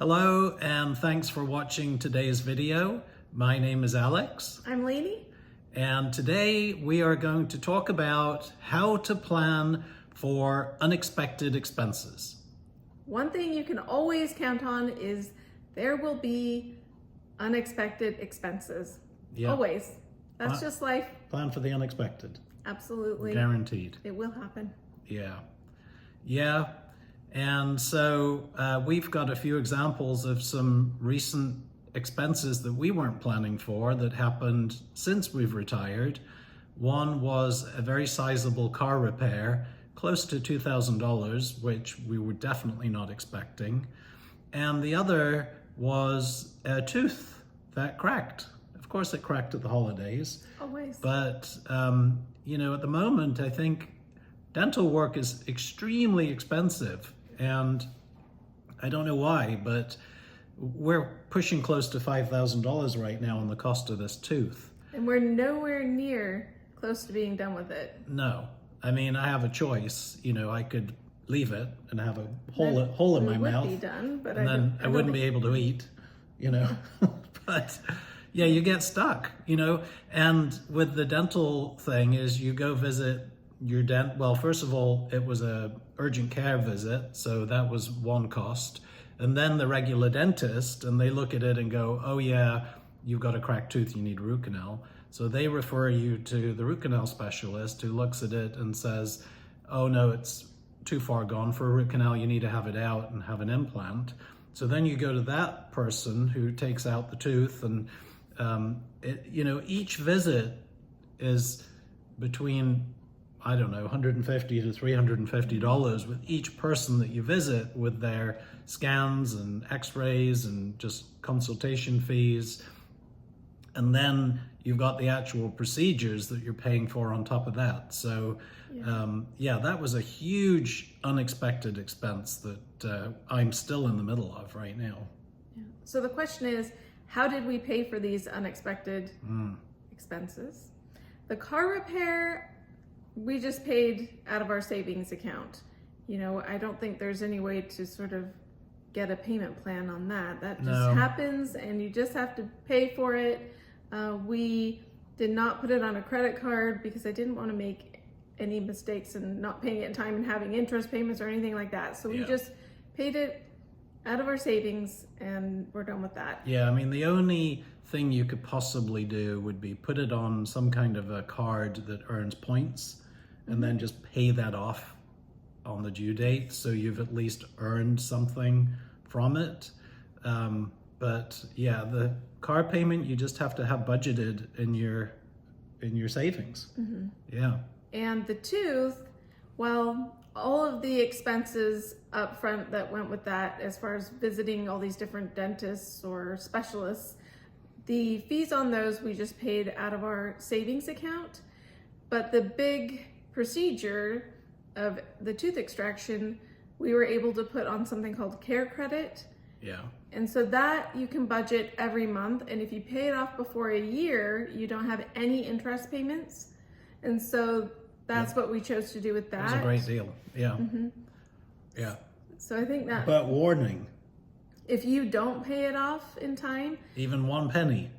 Hello, and thanks for watching today's video. My name is Alex. I'm Lainey. And today we are going to talk about how to plan for unexpected expenses. One thing you can always count on is there will be unexpected expenses. Yeah. Always. That's just life. Plan for the unexpected. Absolutely. Guaranteed. It will happen. Yeah. And so we've got a few examples of some recent expenses that we weren't planning for that happened since we've retired. One was a very sizable car repair, close to $2,000, which we were definitely not expecting. And the other was a tooth that cracked. Of course, it cracked at the holidays. Always. But, at the moment, I think dental work is extremely expensive. And I don't know why, but we're pushing close to $5,000 right now on the cost of this tooth. And we're nowhere near close to being done with it. No. I mean, I have a choice. I could leave it and have a hole in my mouth. Be done, but and then I wouldn't be able to eat, But yeah, you get stuck, And with the dental thing is you go visit your well, first of all, it was a urgent care visit, so that was one cost. And then the regular dentist, and they look at it and go, oh yeah, you've got a cracked tooth, you need root canal. So they refer you to the root canal specialist who looks at it and says, oh no, it's too far gone for a root canal, you need to have it out and have an implant. So then you go to that person who takes out the tooth, and each visit is between, I don't know, $150 to $350 with each person that you visit, with their scans and x-rays and just consultation fees. And then you've got the actual procedures that you're paying for on top of that. So that was a huge unexpected expense that I'm still in the middle of right now. Yeah. So the question is, how did we pay for these unexpected expenses? The car repair, we just paid out of our savings account. I don't think there's any way to sort of get a payment plan on that. That just happens and you just have to pay for it. We did not put it on a credit card because I didn't want to make any mistakes and not paying it in time and having interest payments or anything like that. So we just paid it out of our savings and we're done with that. Yeah, I mean, the only thing you could possibly do would be put it on some kind of a card that earns points and then just pay that off on the due date, so you've at least earned something from it. But yeah, the car payment, you just have to have budgeted in your savings. Yeah. And the tooth, well, all of the expenses up front that went with that, as far as visiting all these different dentists or specialists, the fees on those we just paid out of our savings account. But the big procedure of the tooth extraction, we were able to put on something called care credit. Yeah. And so that you can budget every month. And if you pay it off before a year, you don't have any interest payments. And so that's what we chose to do with that. It was a great deal. Yeah. Yeah. So I think that. But warning. If you don't pay it off in time. Even 1 penny.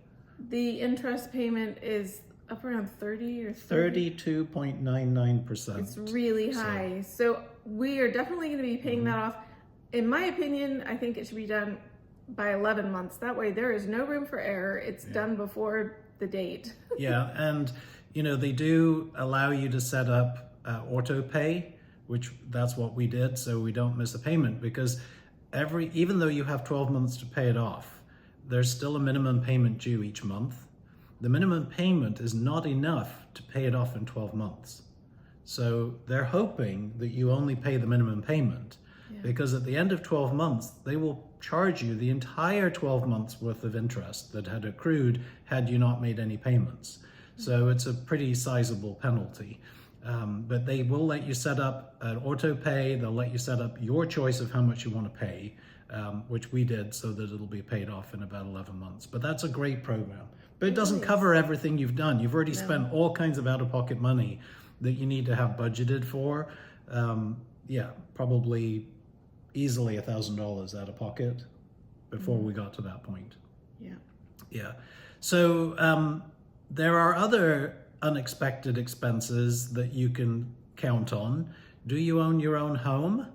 The interest payment is up around 30 or 32.99%. It's really high. So we are definitely going to be paying that off. In my opinion, I think it should be done by 11 months. That way there is no room for error. It's done before the date. Yeah, and they do allow you to set up auto pay, which that's what we did, so we don't miss a payment, because even though you have 12 months to pay it off, there's still a minimum payment due each month. The minimum payment is not enough to pay it off in 12 months. So they're hoping that you only pay the minimum payment, because at the end of 12 months, they will charge you the entire 12 months worth of interest that had accrued had you not made any payments. So it's a pretty sizable penalty. But they will let you set up an auto pay. They'll let you set up your choice of how much you want to pay, which we did, so that it'll be paid off in about 11 months. But that's a great program. But it doesn't cover everything you've done. You've already spent all kinds of out-of-pocket money that you need to have budgeted for. Probably easily $1,000 out of pocket. before we got to that point. Yeah. Yeah. So there are other unexpected expenses that you can count on. Do you own your own home?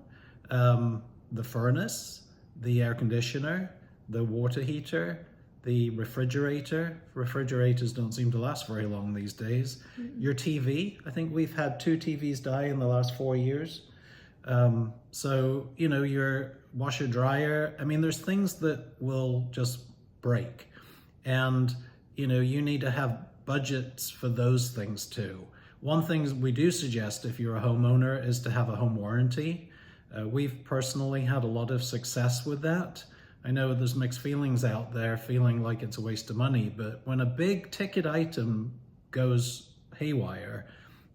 The furnace, the air conditioner, the water heater, the refrigerator. Refrigerators don't seem to last very long these days. Your TV. I think we've had 2 TVs die in the last 4 years. So, you know, your washer dryer. I mean, there's things that will just break. And, you know, you need to have budgets for those things too. One thing we do suggest if you're a homeowner is to have a home warranty. We've personally had a lot of success with that. I know there's mixed feelings out there, feeling like it's a waste of money, but when a big ticket item goes haywire,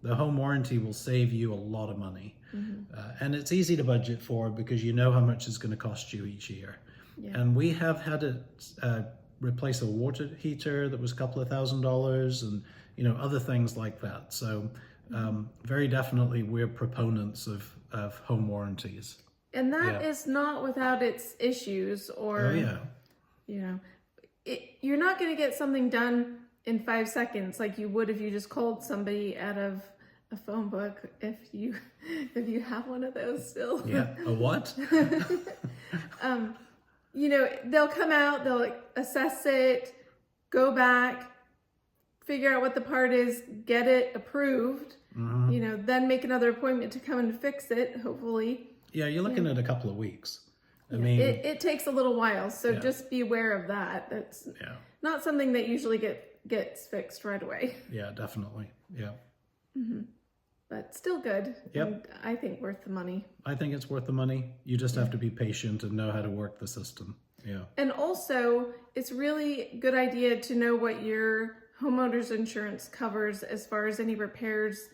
the home warranty will save you a lot of money. And it's easy to budget for because you know how much it's going to cost you each year. Yeah. And we have had to replace a water heater that was a couple of $1,000s and, you know, other things like that. So very definitely we're proponents of home warranties. And that is not without its issues or, you know, you're not going to get something done in 5 seconds like you would if you just called somebody out of a phone book, if you have one of those still. Yeah, a what? You know, they'll come out, they'll assess it, go back, figure out what the part is, get it approved, you know, then make another appointment to come and fix it, hopefully. Yeah, you're looking at a couple of weeks. I mean, it takes a little while, so just be aware of that. That's not something that usually gets fixed right away. Yeah, definitely. Yeah. But still good. Yep. And I think worth the money. I think it's worth the money. You just have to be patient and know how to work the system. Yeah. And also, it's really good idea to know what your homeowner's insurance covers as far as any repairs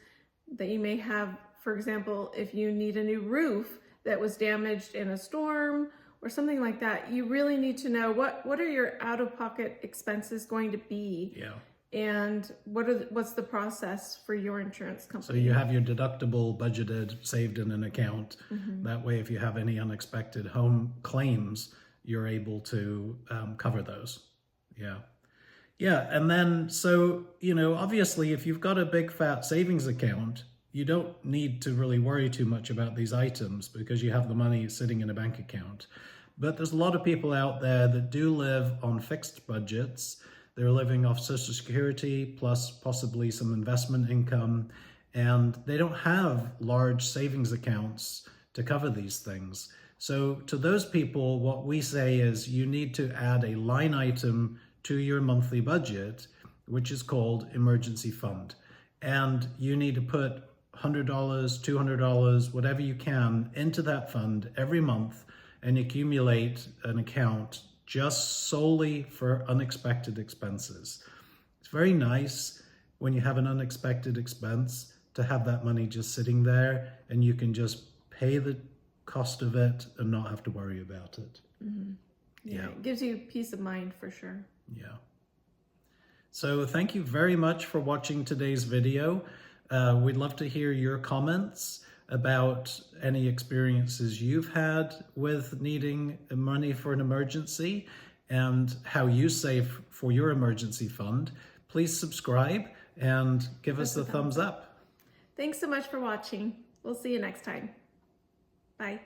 that you may have. For example, if you need a new roof that was damaged in a storm or something like that, you really need to know what are your out-of-pocket expenses going to be. Yeah. And what's the process for your insurance company? So you have your deductible budgeted, saved in an account. That way, if you have any unexpected home claims, you're able to cover those. Yeah. Yeah. And then, so, you know, obviously, if you've got a big fat savings account, you don't need to really worry too much about these items because you have the money sitting in a bank account. But there's a lot of people out there that do live on fixed budgets. They're living off Social Security plus possibly some investment income, and they don't have large savings accounts to cover these things. So to those people, what we say is you need to add a line item to your monthly budget, which is called emergency fund. And you need to put $100, $200, whatever you can into that fund every month and accumulate an account just solely for unexpected expenses. It's very nice when you have an unexpected expense to have that money just sitting there and you can just pay the cost of it and not have to worry about it. Yeah, it gives you peace of mind for sure. Yeah. So thank you very much for watching today's video. We'd love to hear your comments about any experiences you've had with needing money for an emergency and how you save for your emergency fund. Please subscribe and give us a thumbs up. Thanks so much for watching. We'll see you next time. Bye.